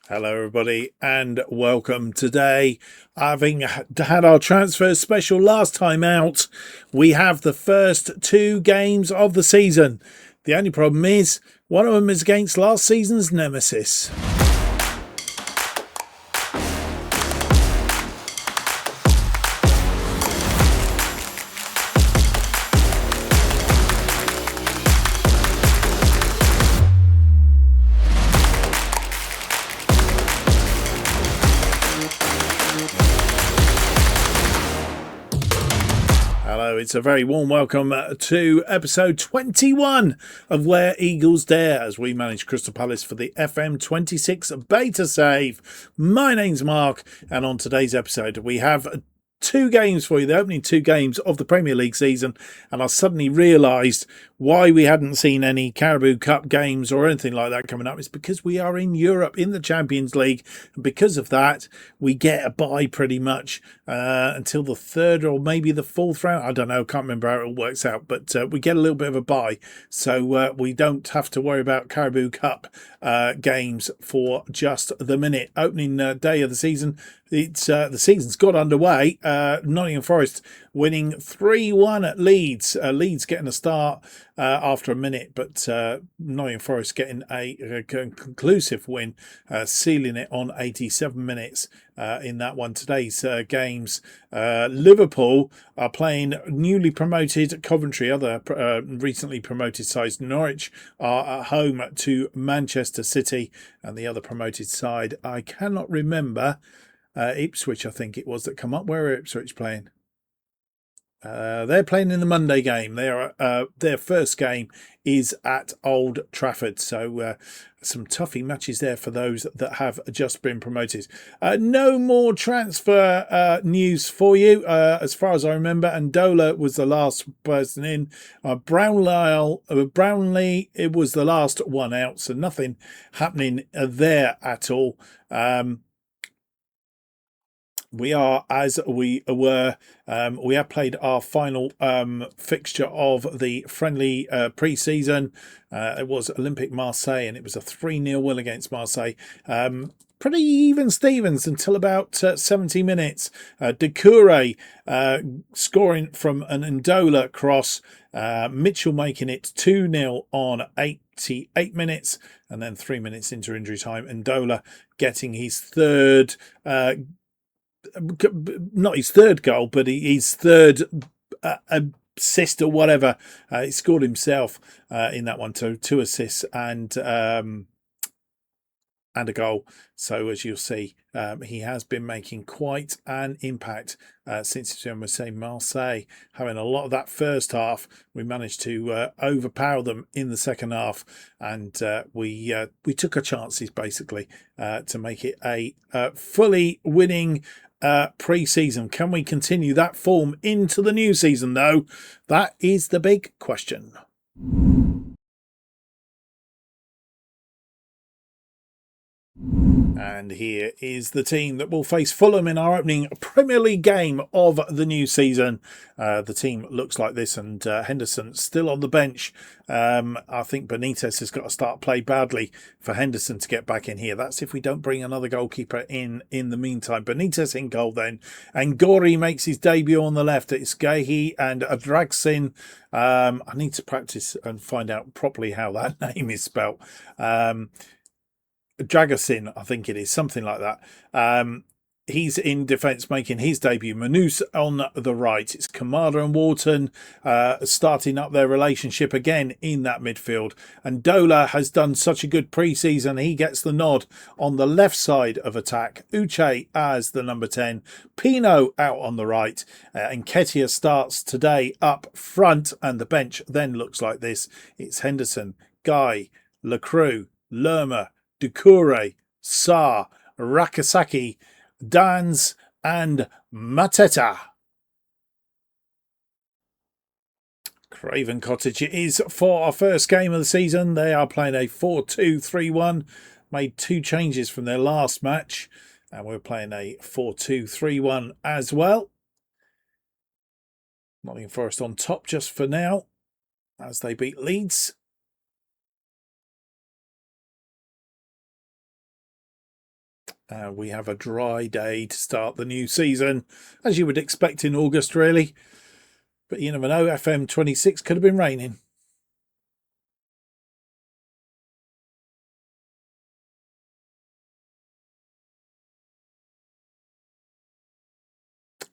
Hello, everybody, and welcome. Today, having had our transfer special last time out, we have the first two games of the season. The only problem is, one of them is against last season's nemesis. Hello, it's a very warm welcome to episode 21 of Where Eagles Dare as we manage Crystal Palace for the FM26 Beta Save. My name's Mark, and on today's episode we have two games for you, the opening two games of the Premier League season, and I suddenly realised why we hadn't seen any Carabao Cup games or anything like that coming up. It's because we are in Europe in the Champions League, and because of that we get a bye pretty much until the third or maybe the fourth round. I don't know, can't remember how it all works out, but we get a little bit of a bye, so we don't have to worry about Carabao Cup games for just the minute. Opening day of the season, it's the season's got underway. Nottingham Forest winning 3-1 at Leeds. Leeds getting a start after a minute, but Nottingham Forest getting a conclusive win, sealing it on 87 minutes in that one. Today's games, Liverpool are playing newly promoted Coventry. Other recently promoted sides, Norwich, are at home to Manchester City, and the other promoted side, I cannot remember, Ipswich I think it was that come up. Where are Ipswich playing? They're playing in the Monday game. Their first game is at Old Trafford. So some toughy matches there for those that have just been promoted. No more transfer news for you, as far as I remember. Andola was the last person in. Brownlee, it was the last one out. So nothing happening there at all. We are as we were. We have played our final fixture of the friendly pre-season. It was Olympique Marseille, and it was a 3-0 win against Marseille. Pretty even Stevens until about 70 minutes. Doucouré scoring from an Ndola cross. Mitchell making it 2-0 on 88 minutes. And then 3 minutes into injury time, Ndola getting his third... not his third goal, but his third assist or whatever. He scored himself in that one, so 2 assists and a goal. So as you'll see, he has been making quite an impact since Marseille having a lot of that first half. We managed to overpower them in the second half, and we took our chances basically to make it a fully winning pre-season. Can we continue that form into the new season, though? That is the big question. And here is the team that will face Fulham in our opening Premier League game of the new season. The team looks like this, and Henderson still on the bench. I think Benitez has got to start play badly for Henderson to get back in here. That's if we don't bring another goalkeeper in the meantime. Benitez in goal then. And Gori makes his debut on the left. It's Gahi and Adragsin. I need to practice and find out properly how that name is spelt. Dragosin, I think it is, something like that. He's in defence making his debut. Manus on the right. It's Kamada and Wharton starting up their relationship again in that midfield. And Dola has done such a good pre-season. He gets the nod on the left side of attack. Uche as the number 10. Pino out on the right. And Nketiah starts today up front. And the bench then looks like this. It's Henderson, Guy, Lacroix, Lerma, Doucouré, Sarr, Rakasaki, Dans and Mateta. Craven Cottage it is for our first game of the season. They are playing a 4-2-3-1. Made 2 changes from their last match. And we're playing a 4-2-3-1 as well. Nottingham Forest on top just for now as they beat Leeds. We have a dry day to start the new season, as you would expect in August, really. But you never know, FM26 could have been raining.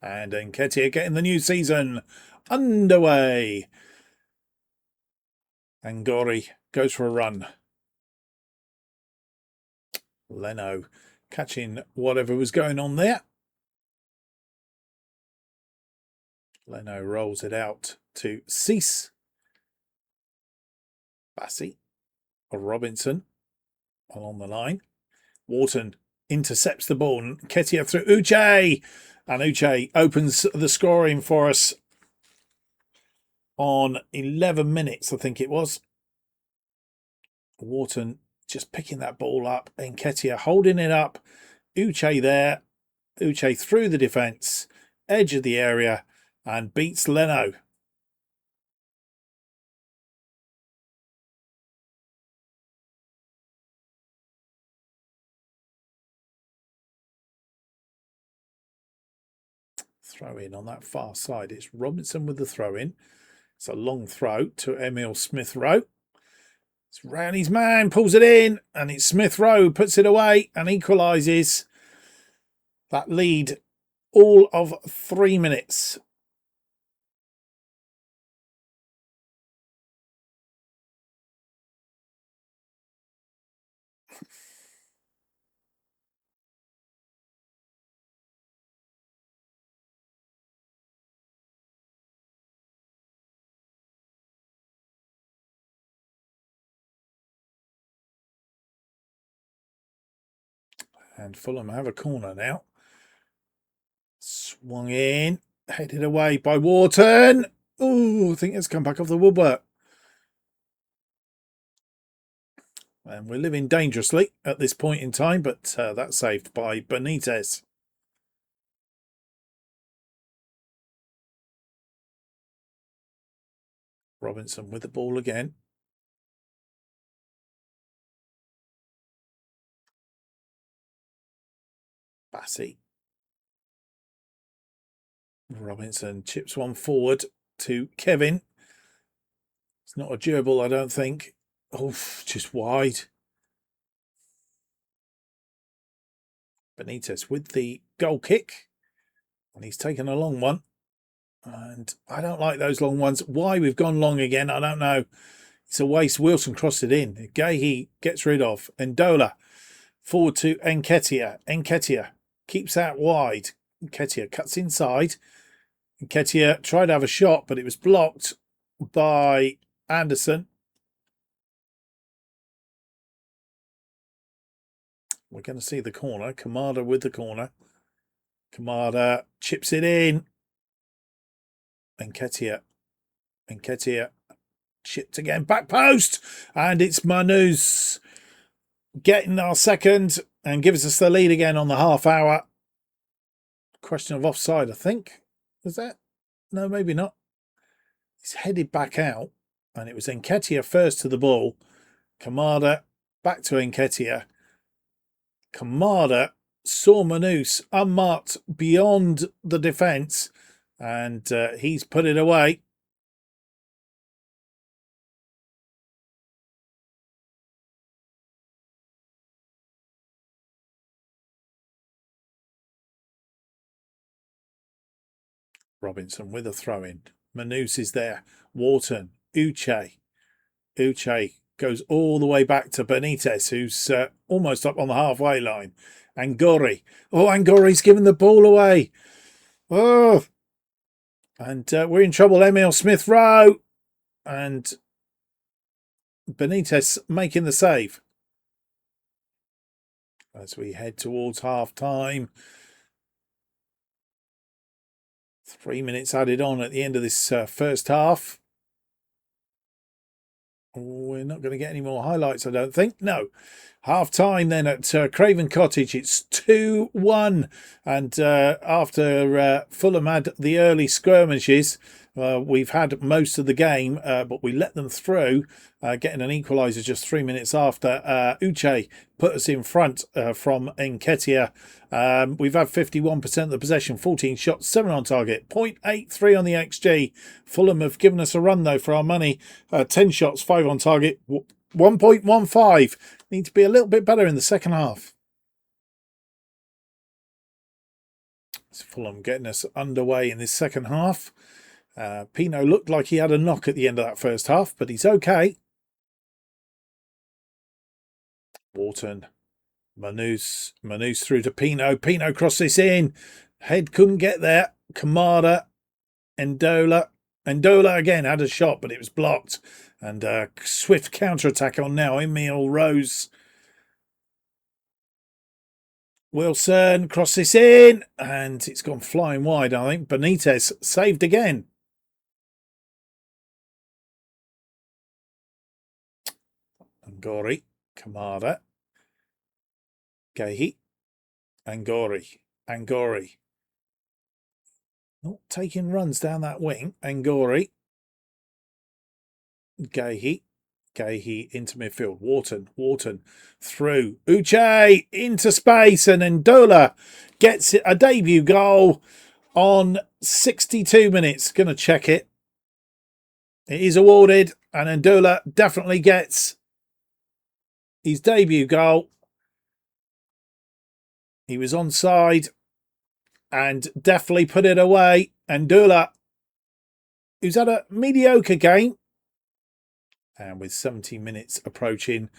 And Nketiah getting the new season underway. Angori goes for a run. Leno catching whatever was going on there. Leno rolls it out to Cease. Bassey. Robinson along the line. Wharton intercepts the ball. Nketiah through Uche. And Uche opens the scoring for us on 11 minutes, I think it was. Wharton just picking that ball up. Nketiah holding it up. Uche there. Uche through the defence. Edge of the area. And beats Leno. Throw in on that far side. It's Robinson with the throw in. It's a long throw to Emil Smith-Rowe. It's round his man, pulls it in, and it's Smith-Rowe, puts it away and equalises that lead all of 3 minutes. And Fulham have a corner now. Swung in, headed away by Wharton. Oh, I think it's come back off the woodwork. And we're living dangerously at this point in time, but that's saved by Benitez. Robinson with the ball again. Bassey. Robinson chips one forward to Kevin. It's not a gerbil, I don't think. Oh, just wide. Benitez with the goal kick. And he's taken a long one. And I don't like those long ones. Why we've gone long again, I don't know. It's a waste. Wilson crossed it in. Gahey gets rid of. Ndola forward to Nketiah. Nketiah keeps out wide. Nketiah cuts inside. Nketiah tried to have a shot, but it was blocked by Anderson. We're going to see the corner. Kamada with the corner. Kamada chips it in. Nketiah chipped again. Back post. And it's Manus getting our second and gives us the lead again on the half hour. Question of offside, I think. Was that? No, maybe not. He's headed back out. And it was Nketiah first to the ball. Kamada back to Nketiah. Kamada saw Manus unmarked beyond the defence. And he's put it away. Robinson with a throw-in. Manus is there. Wharton. Uche. Uche goes all the way back to Benitez, who's almost up on the halfway line. Angori. Oh, Angori's given the ball away. Oh. And we're in trouble. Emil Smith-Rowe. And Benitez making the save. As we head towards half-time. 3 minutes added on at the end of this first half. We're not going to get any more highlights, I don't think. No. Half-time then at Craven Cottage. It's 2-1. And after Fulham had the early skirmishes, We've had most of the game, but we let them through, getting an equaliser just 3 minutes after. Uche put us in front from Nketiah. We've had 51% of the possession, 14 shots, 7 on target, 0.83 on the XG. Fulham have given us a run, though, for our money. 10 shots, 5 on target, 1.15. Need to be a little bit better in the second half. It's Fulham getting us underway in this second half. Pino looked like he had a knock at the end of that first half, but he's okay. Wharton. Manus through to Pino. Pino crossed this in. Head couldn't get there. Kamada. Endola again had a shot, but it was blocked. And swift counter-attack on now. Emil Rose. Wilson crossed this in. And it's gone flying wide, I think. Benitez saved again. Angori. Kamada. Gehi. Angori. Not taking runs down that wing. Angori. Gehi into midfield. Wharton through. Uche into space, and Endola gets a debut goal on 62 minutes. Going to check it. It is awarded, and Endola definitely gets his debut goal. He was onside and definitely put it away. Endola, who's had a mediocre game, and with 17 minutes approaching,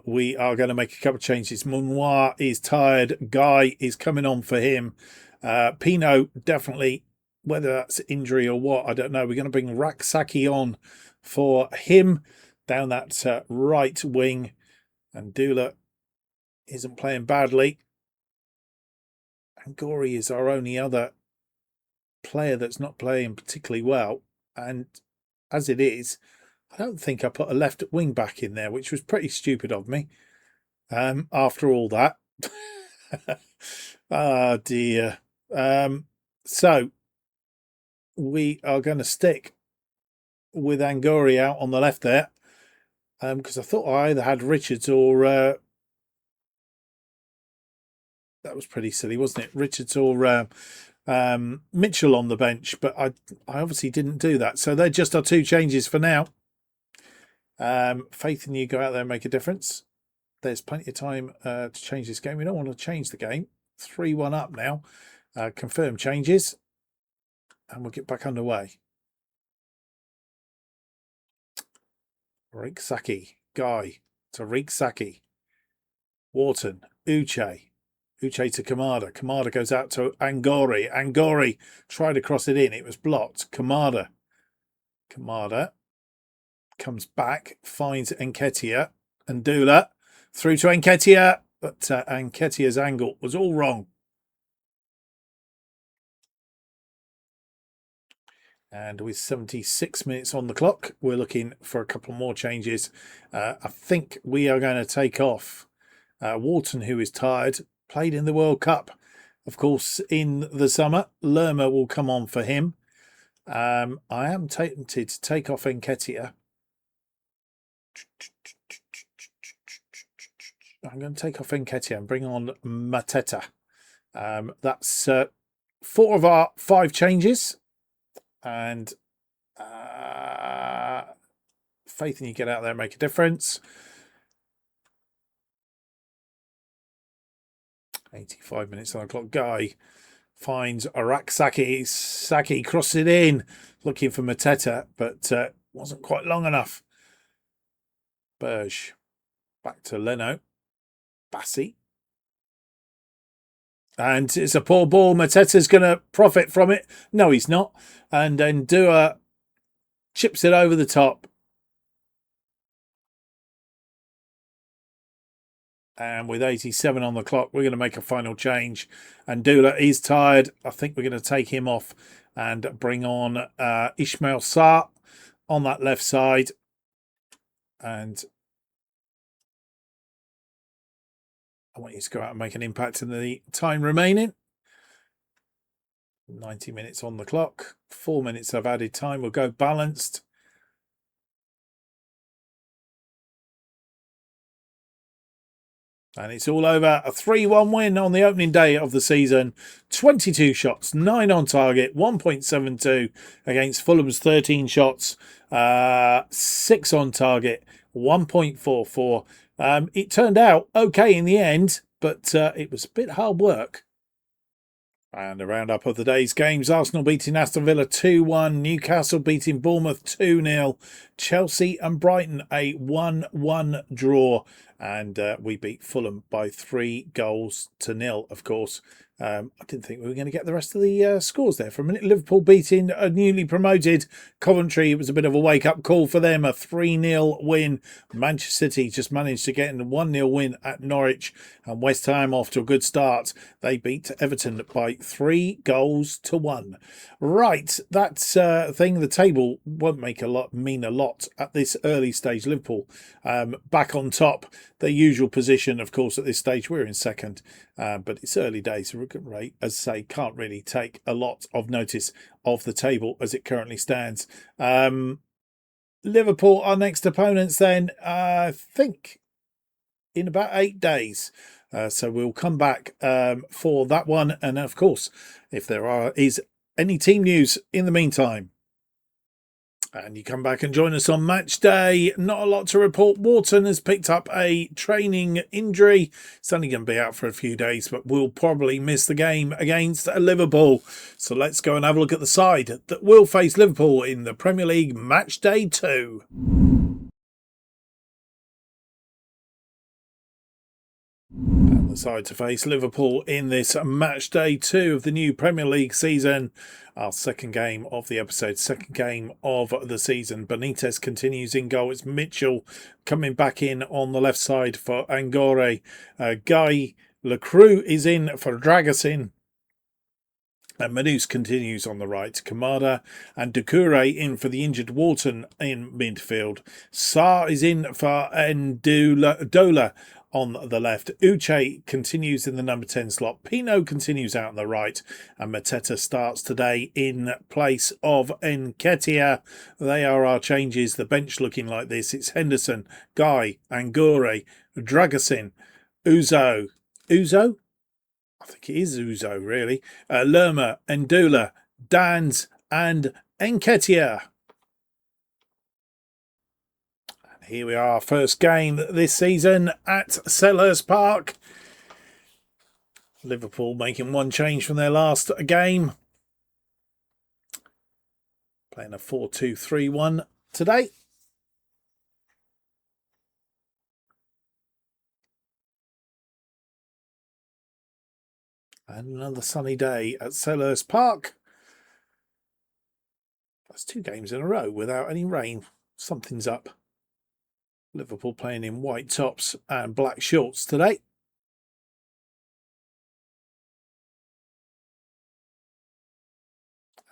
we are going to make a couple of changes. Munoir is tired. Guy is coming on for him. Pino, definitely, whether that's injury or what, I don't know. We're going to bring Raksaki on for him down that right wing. And Dula isn't playing badly. Angori is our only other player that's not playing particularly well. And as it is, I don't think I put a left wing back in there, which was pretty stupid of me. After all that. Oh, dear. So we are going to stick with Angori out on the left there. Because I thought I either had Richards or... that was pretty silly, wasn't it? Richards or Mitchell on the bench. But I obviously didn't do that. So they're just our two changes for now. Faith in you, go out there and make a difference. There's plenty of time to change this game. We don't want to change the game. 3-1 up now. Confirm changes. And we'll get back underway. Riksaki. Guy to Riksaki. Wharton. Uche to Kamada. Kamada goes out to Angori. Angori tried to cross it in. It was blocked. Kamada comes back, finds Nketiah. Ndula through to Nketiah. But Nketiah's angle was all wrong. And with 76 minutes on the clock, we're looking for a couple more changes. I think we are going to take off Wharton, who is tired, played in the World Cup, of course, in the summer. Lerma will come on for him. I am tempted to take off Nketiah. I'm going to take off Nketiah and bring on Mateta. That's 4 of our 5 changes. And faith in you, get out there and make a difference. 85 minutes on the clock. Guy finds Araksaki. Saki crosses it in, looking for Mateta, but wasn't quite long enough. Berge. Back to Leno. Bassi. And it's a poor ball. Mateta's going to profit from it. No, he's not. And then Dua chips it over the top. And with 87 on the clock, we're going to make a final change. And Dula is tired. I think we're going to take him off and bring on Ismail Sarr on that left side. And I want you to go out and make an impact in the time remaining. 90 minutes on the clock. 4 minutes of added time. We'll go balanced. And it's all over. A 3-1 win on the opening day of the season. 22 shots, 9 on target, 1.72 against Fulham's 13 shots, 6 on target, 1.44. It turned out okay in the end, but it was a bit hard work. And a roundup of the day's games. Arsenal beating Aston Villa 2-1. Newcastle beating Bournemouth 2-0. Chelsea and Brighton a 1-1 draw. And we beat Fulham by 3-0, of course. I didn't think we were going to get the rest of the scores there for a minute. Liverpool beating a newly promoted Coventry. It was a bit of a wake-up call for them. A 3-0 win. Manchester City just managed to get in a 1-0 win at Norwich. And West Ham off to a good start. They beat Everton by 3-1. Right, that's thing. The table won't mean a lot at this early stage. Liverpool back on top. Their usual position, of course, at this stage. We're in second, but it's early days. Rate, as I say, can't really take a lot of notice of the table as it currently stands. Liverpool, our next opponents, then, I think in about 8 days. So we'll come back for that one. And of course, if there is any team news in the meantime, and you come back and join us on match day. Not a lot to report. Wharton has picked up a training injury. It's only going to be out for a few days, but will probably miss the game against Liverpool. So let's go and have a look at the side that will face Liverpool in the Premier League match day 2. And the side to face Liverpool in this match day 2 of the new Premier League season. Our second game of the episode, second game of the season. Benitez continues in goal. It's Mitchell coming back in on the left side for Angore. Guy Lacroix is in for Dragusin. And Manus continues on the right. Kamada and Doucouré in for the injured Wharton in midfield. Sarr is in for Ndola on the left. Uche continues in the number 10 slot. Pino continues out on the right. And Mateta starts today in place of Nketiah. They are our changes. The bench looking like this. It's Henderson, Guy, Angore, Dragusin, Uzo. Uzo? I think it is Uzo, really. Lerma, Ndola, Dans, and Nketiah. Here we are, first game this season at Selhurst Park. Liverpool making one change from their last game. Playing a 4-2-3-1 today. And another sunny day at Selhurst Park. That's 2 games in a row without any rain. Something's up. Liverpool playing in white tops and black shorts today.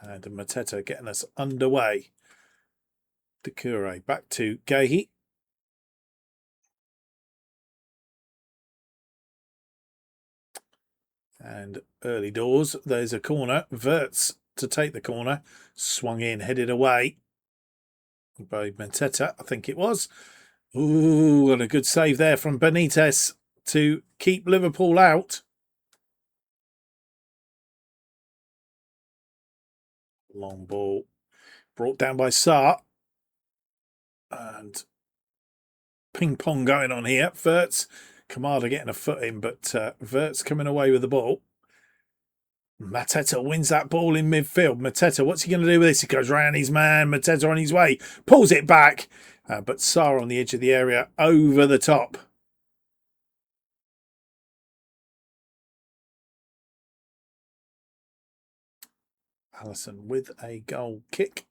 And Mateta getting us underway. Doucouré back to Guéhi. And early doors, there's a corner. Wirtz to take the corner. Swung in, headed away by Mateta, I think it was. Ooh, and a good save there from Benitez to keep Liverpool out. Long ball brought down by Sarr. And ping pong going on here. Wirtz, Kamada getting a foot in, but Wirtz coming away with the ball. Mateta wins that ball in midfield. Mateta, what's he going to do with this? He goes round his man. Mateta on his way. Pulls it back. But Sarr on the edge of the area over the top. Alisson with a goal kick.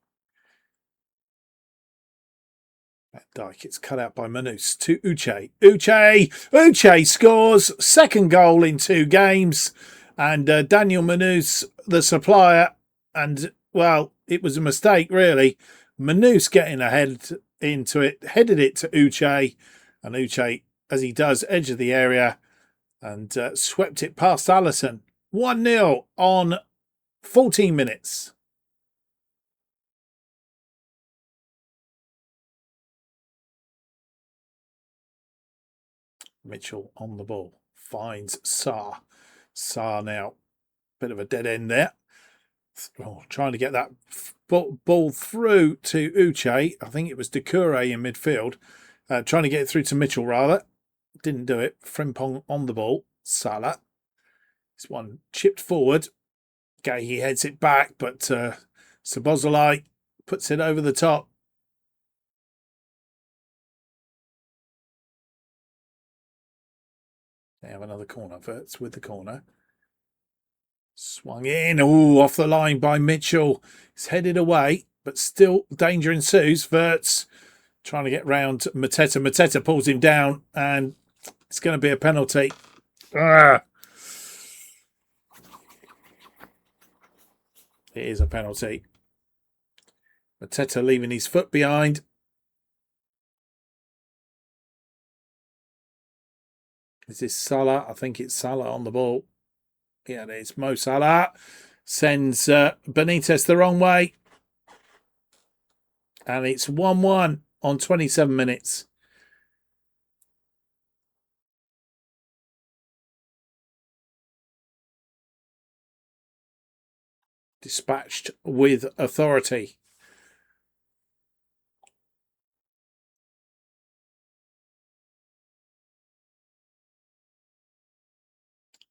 That Dyke gets cut out by Manus to Uche. Uche scores. Second goal in 2 games. And Daniel Manus, the supplier. And, well, it was a mistake, really. Manus getting ahead into it, headed it to Uche, and Uche, as he does, edge of the area, and swept it past Alisson. 1-0 on 14 minutes. Mitchell on the ball. Finds Sarr. Sarr now. Bit of a dead end there. Trying to get that ball through to Uche. I think it was Doucouré in midfield. Trying to get it through to Mitchell, rather. Didn't do it. Frimpong on the ball. Salah. This one chipped forward. He heads it back, but Szoboszlai puts it over the top. They have another corner. Verts with the corner. Swung in. Oh, off the line by Mitchell. It's headed away, but still danger ensues. Verts trying to get round Mateta. Mateta pulls him down, and it's going to be a penalty. It is a penalty. Mateta leaving his foot behind. Is this Salah? I think it's Salah on the ball. Yeah, it is. Mo Salah sends Benitez the wrong way. And it's 1-1 on 27 minutes. Dispatched with authority.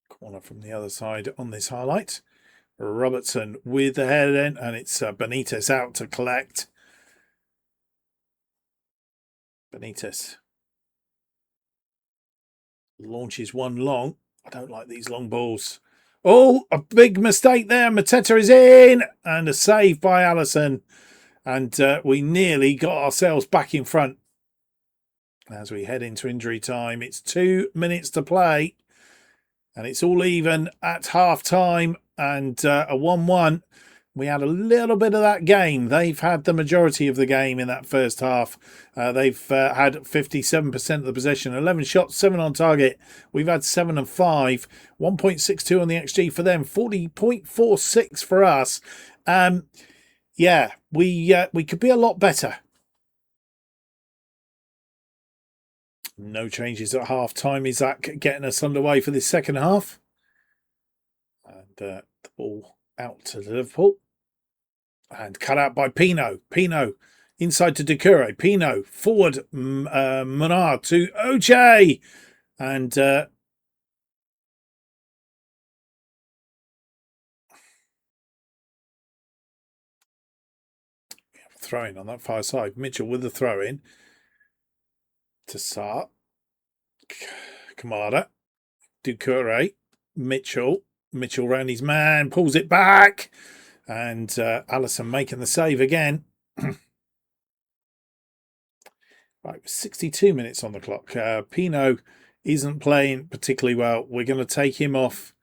Corner from the other side on this highlight. Robertson with the head in, and it's Benitez out to collect. Benitez launches one long. I don't like these long balls. Oh, a big mistake there. Mateta is in, and a save by Alisson. And we nearly got ourselves back in front. As we head into injury time, it's 2 minutes to play. And it's all even at half time, and a 1-1. We had a little bit of that game. They've had the majority of the game in that first half. They've had 57% of the possession, 11 shots, 7 on target. We've had 7 and 5, 1.62 on the XG for them, 40.46 for us. Yeah, we could be a lot better. No changes at half time. Is that getting us underway for this second half? And the ball out to Liverpool. And cut out by Pino. Pino inside to Doucouré. Pino forward. Menard to Uche. And throwing on that far side. Mitchell with the throw in to Sarr. Kamada. Doucouré. Mitchell round his man. Pulls it back. And Alisson making the save again. Right, 62 minutes on the clock. Pino isn't playing particularly well. We're going to take him off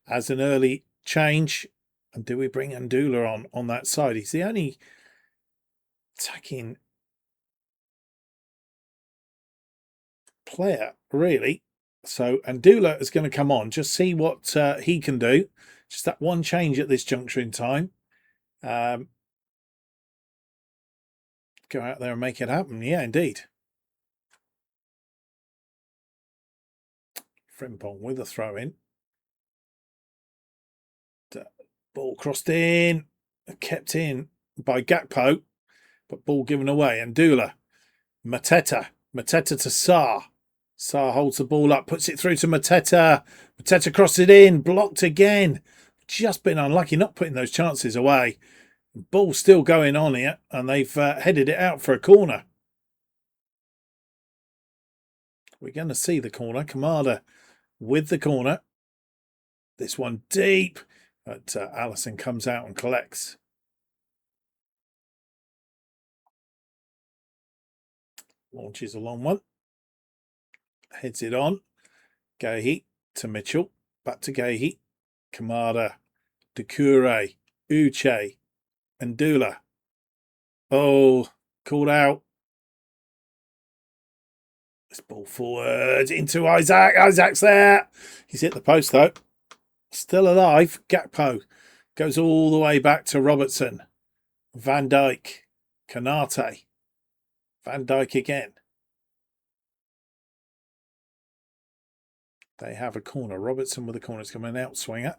as an early change. And do we bring Andula on that side? He's the only attacking player, really. So Andula is going to come on. Just see what he can do. Just that one change at this juncture in time. Go out there and make it happen. Yeah, indeed. Frimpong with a throw in. Ball crossed in. Kept in by Gakpo. But ball given away. Andula. Mateta. Mateta to Sarr. Sarr holds the ball up. Puts it through to Mateta. Mateta crossed it in. Blocked again. Just been unlucky not putting those chances away. Ball still going on here, and they've headed it out for a corner. We're going to see the corner. Kamada with the corner. This one deep, but Alisson comes out and collects. Launches a long one. Heads it on. Guéhi to Mitchell. Back to Guéhi. Kamada. Doucouré. Uche. Andula. Oh, called out. This ball forward into Isaac. Isaac's there. He's hit the post though. Still alive. Gakpo goes all the way back to Robertson. Van Dijk. Kanate. Van Dijk again. They have a corner. Robertson with a corner. It's coming out swinger.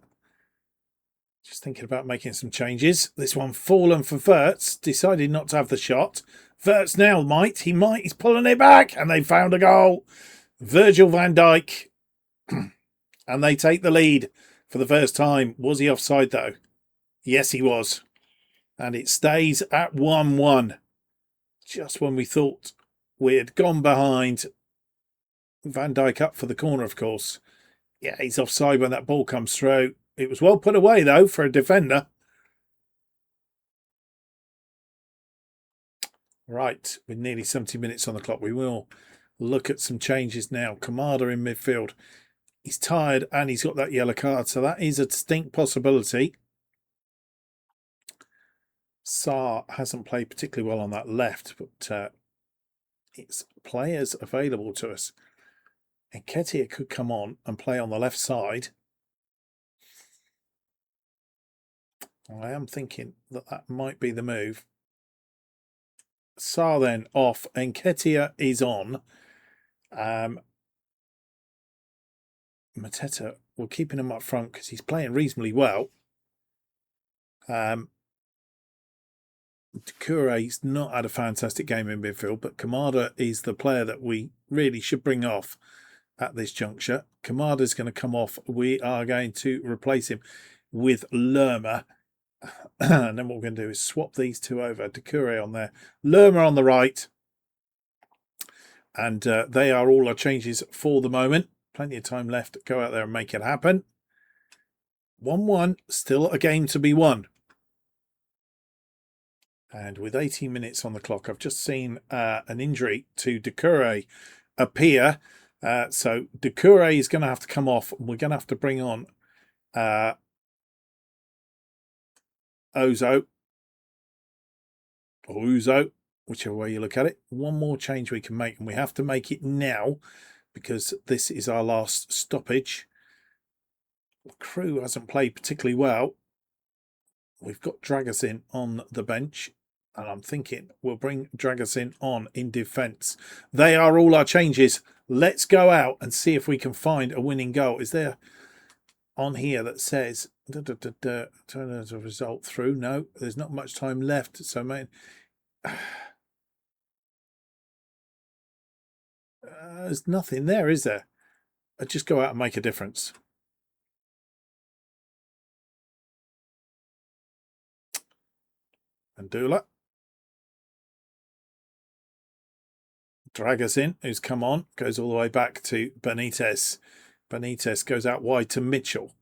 Just thinking about making some changes. This one fallen for Wirtz. Decided not to have the shot. Wirtz now might. He might. He's pulling it back. And they found a goal. Virgil van Dijk. And they take the lead for the first time. Was he offside though? Yes, he was. And it stays at 1-1. Just when we thought we had gone behind. Van Dijk up for the corner, of course. Yeah, he's offside when that ball comes through. It was well put away, though, for a defender. Right, with nearly 70 minutes on the clock, we will look at some changes now. Kamada in midfield. He's tired and he's got that yellow card, so that is a distinct possibility. Sarr hasn't played particularly well on that left, but it's players available to us. And Nketiah could come on and play on the left side. I am thinking that that might be the move. Sarr then off. Nketiah is on. Mateta, we're keeping him up front because he's playing reasonably well. Doucouré's not had a fantastic game in midfield, but Kamada is the player that we really should bring off at this juncture. Kamada's going to come off. We are going to replace him with Lerma. And then what we're going to do is swap these two over. Doucouré on there, Lerma on the right. And they are all our changes for the moment. Plenty of time left. Go out there and make it happen. 1-1, still a game to be won. And with 18 minutes on the clock, I've just seen an injury to Doucouré appear. So Doucouré is going to have to come off. We're going to have to bring on Uzo, whichever way you look at it. One more change we can make, and we have to make it now because this is our last stoppage. The crew hasn't played particularly well. We've got Dragusin on the bench, and I'm thinking we'll bring Dragusin on in defence. They are all our changes. Let's go out and see if we can find a winning goal. Is there on here that says turn as a result through? No, there's not much time left. So, man, there's nothing there, is there? I'd just go out and make a difference. And Dula. Dragusin, who's come on, goes all the way back to Benitez. Benitez goes out wide to Mitchell.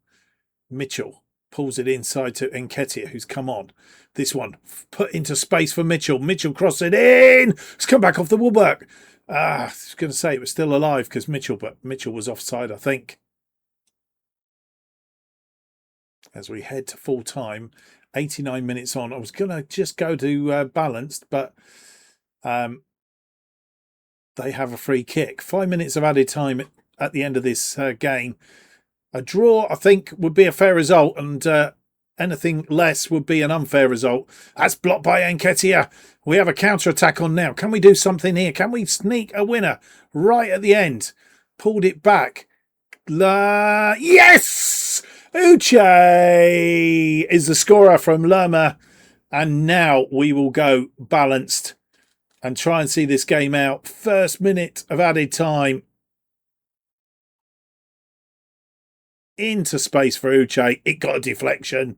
Mitchell pulls it inside to Nketiah, who's come on. This one put into space for Mitchell. Mitchell crosses it in. It's come back off the woodwork. I was going to say it was still alive because Mitchell was offside, I think. As we head to full time, 89 minutes on. I was going to just go to balanced, but they have a free kick. 5 minutes of added time at the end of this game. A draw, I think, would be a fair result, and anything less would be an unfair result. That's blocked by Nketiah. We have a counter-attack on now. Can we do something here? Can we sneak a winner right at the end? Pulled it back. Yes! Uche is the scorer from Lerma. And now we will go balanced and try and see this game out. First minute of added time. Into space for Uche. It got a deflection.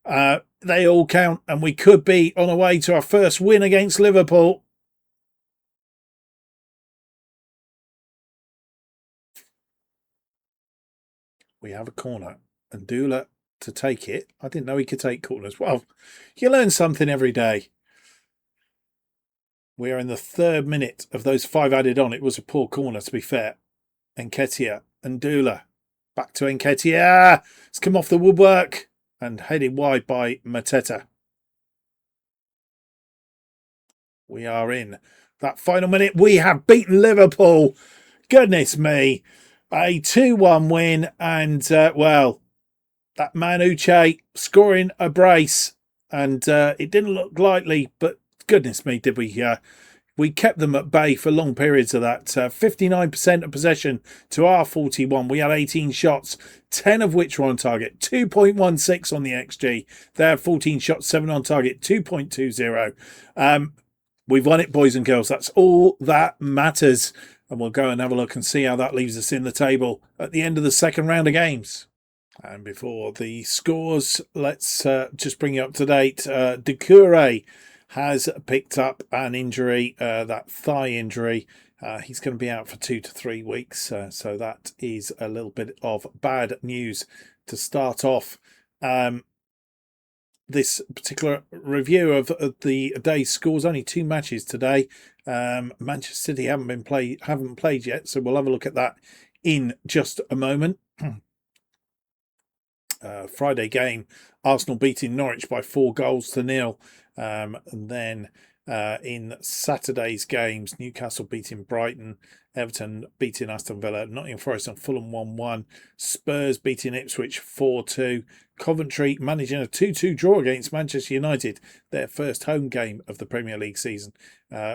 They all count, and we could be on our way to our first win against Liverpool. We have a corner, and Dula to take it. I didn't know he could take corners. Well, you learn something every day. We are in the 3rd minute of those 5 added on. It was a poor corner, to be fair. Nketiah and Dula. Back to Nketiah. It's come off the woodwork and headed wide by Mateta. We are in that final minute. We have beaten Liverpool. Goodness me. A 2-1 win. And, well, that man Uche scoring a brace. And it didn't look likely, but goodness me, did we We kept them at bay for long periods of that. 59% of possession to our 41. We had 18 shots, 10 of which were on target. 2.16 on the XG. They had 14 shots, 7 on target. 2.20. We've won it, boys and girls. That's all that matters. And we'll go and have a look and see how that leaves us in the table at the end of the second round of games. And before the scores, let's just bring you up to date. Doucouré has picked up an injury, that thigh injury. He's going to be out for 2 to 3 weeks. So that is a little bit of bad news to start off this particular review of the day's scores. Only 2 matches today. Manchester City haven't played yet, so we'll have a look at that in just a moment. Friday game, Arsenal beating Norwich by 4-0. And then in Saturday's games, Newcastle beating Brighton, Everton beating Aston Villa, Nottingham Forest and Fulham 1-1, Spurs beating Ipswich 4-2, Coventry managing a 2-2 draw against Manchester United, their first home game of the Premier League season.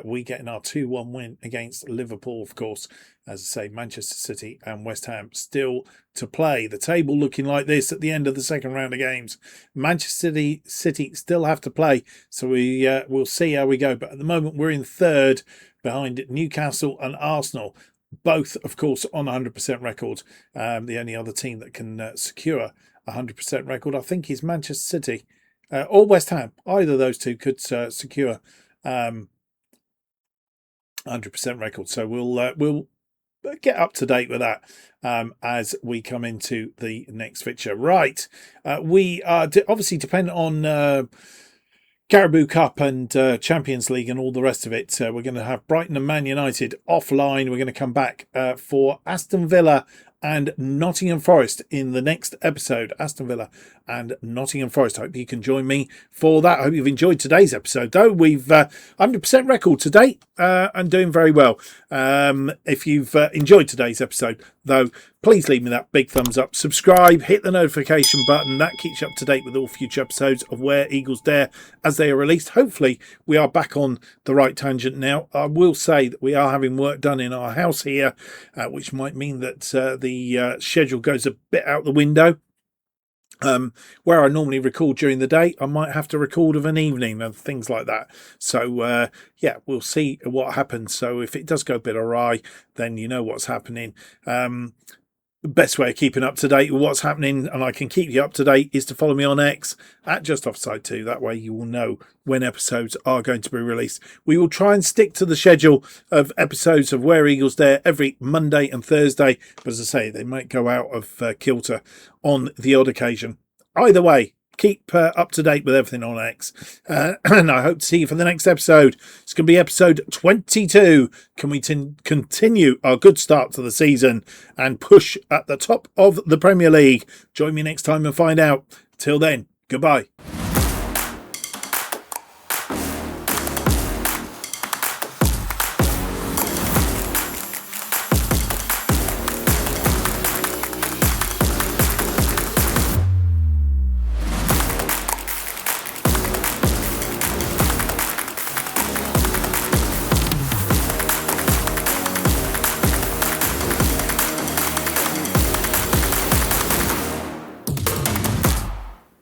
We getting our 2-1 win against Liverpool, of course. As I say, Manchester City and West Ham still to play. The table looking like this at the end of the second round of games. Manchester City still have to play, so we'll see how we go. But at the moment, we're in third behind Newcastle and Arsenal, both, of course, on 100% record. The only other team that can secure 100% record, I think, is Manchester City or West Ham. Either of those two could secure 100% record. So we'll get up to date with that as we come into the next fixture. Right, we are obviously dependent on Carabao Cup and Champions League and all the rest of it. We're going to have Brighton and Man United offline. We're going to come back for Aston Villa and Nottingham Forest in the next episode. Aston Villa and Nottingham Forest. I hope you can join me for that. I hope you've enjoyed today's episode, though. We've 100% record to date and doing very well. If you've enjoyed today's episode, though, please leave me that big thumbs up. Subscribe, hit the notification button. That keeps you up to date with all future episodes of Where Eagles Dare as they are released. Hopefully, we are back on the right tangent now. I will say that we are having work done in our house here, which might mean that the schedule goes a bit out the window. Where I normally record during the day, I might have to record of an evening and things like that. So, yeah, we'll see what happens. So if it does go a bit awry, then you know what's happening. The best way of keeping up to date with what's happening, and I can keep you up to date, is to follow me on X at JustOffside2. That way you will know when episodes are going to be released. We will try and stick to the schedule of episodes of Where Eagles Dare every Monday and Thursday. But as I say, they might go out of kilter on the odd occasion. Either way, keep up to date with everything on X. And I hope to see you for the next episode. It's going to be episode 22. Can we continue our good start to the season and push at the top of the Premier League? Join me next time and find out. Till then, goodbye.